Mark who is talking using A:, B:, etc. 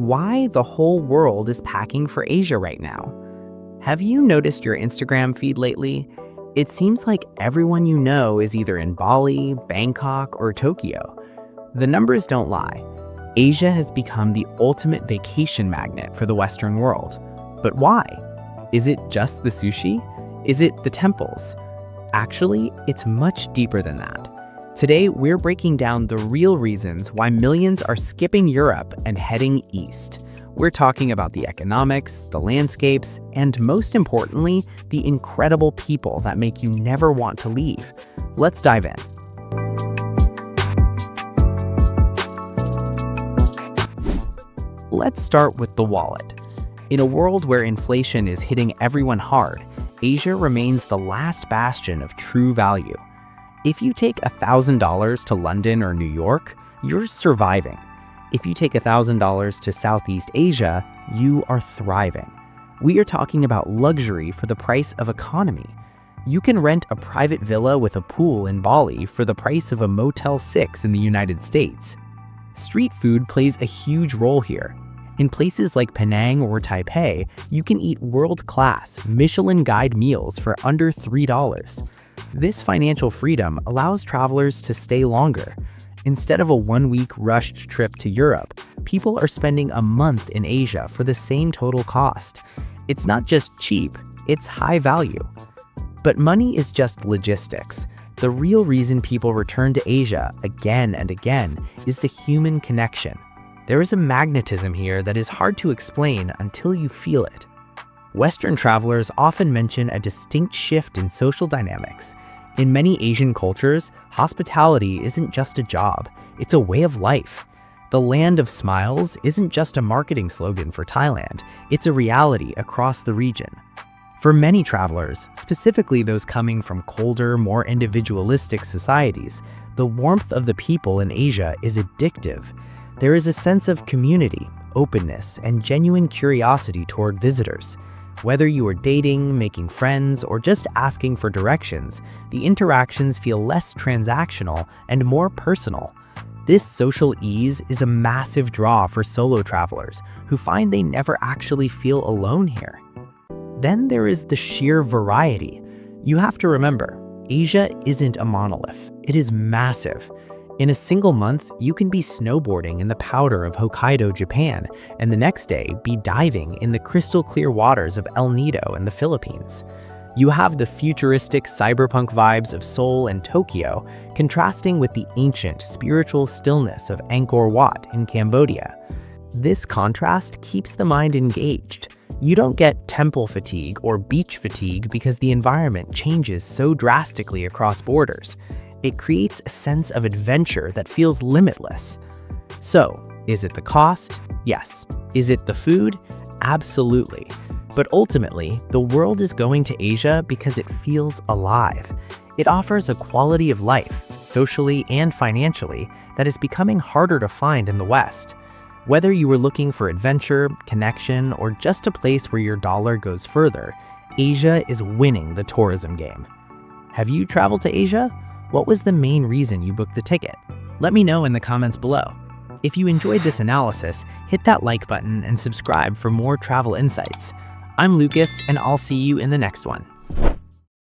A: why the whole world is packing for Asia right now. Have you noticed your Instagram feed lately? It seems like everyone you know is either in Bali, Bangkok, or Tokyo. The numbers don't lie. Asia has become the ultimate vacation magnet for the Western world. But why? Is it just the sushi? Is it the temples? Actually, it's much deeper than that. Today, we're breaking down the real reasons why millions are skipping Europe and heading east. We're talking about the economics, the landscapes, and most importantly, the incredible people that make you never want to leave. Let's dive in. Let's start with the wallet. In a world where inflation is hitting everyone hard, Asia remains the last bastion of true value. If you take $1,000 to London or New York, you're surviving. If you take $1,000 to Southeast Asia, you are thriving. We are talking about luxury for the price of economy. You can rent a private villa with a pool in Bali for the price of a Motel 6 in the United States. Street food plays a huge role here. In places like Penang or Taipei, you can eat world-class Michelin Guide meals for under $3. This financial freedom allows travelers to stay longer. Instead of a one-week rushed trip to Europe, people are spending a month in Asia for the same total cost. It's not just cheap, it's high value. But money is just logistics. The real reason people return to Asia again and again is the human connection. There is a magnetism here that is hard to explain until you feel it. Western travelers often mention a distinct shift in social dynamics. In many Asian cultures, hospitality isn't just a job, it's a way of life. The land of smiles isn't just a marketing slogan for Thailand, it's a reality across the region. For many travelers, specifically those coming from colder, more individualistic societies, the warmth of the people in Asia is addictive. There is a sense of community, openness, and genuine curiosity toward visitors. Whether you are dating, making friends, or just asking for directions, the interactions feel less transactional and more personal. This social ease is a massive draw for solo travelers who find they never actually feel alone here. Then there is the sheer variety. You have to remember, Asia isn't a monolith. It is massive. In a single month, you can be snowboarding in the powder of Hokkaido, Japan, and the next day be diving in the crystal clear waters of El Nido in the Philippines. You have the futuristic cyberpunk vibes of Seoul and Tokyo, contrasting with the ancient spiritual stillness of Angkor Wat in Cambodia. This contrast keeps the mind engaged. You don't get temple fatigue or beach fatigue because the environment changes so drastically across borders. It creates a sense of adventure that feels limitless. So, is it the cost? Yes. Is it the food? Absolutely. But ultimately, the world is going to Asia because it feels alive. It offers a quality of life, socially and financially, that is becoming harder to find in the West. Whether you are looking for adventure, connection, or just a place where your dollar goes further, Asia is winning the tourism game. Have you traveled to Asia? What was the main reason you booked the ticket? Let me know in the comments below. If you enjoyed this analysis, hit that like button and subscribe for more travel insights. I'm Lucas, and I'll see you in the next one.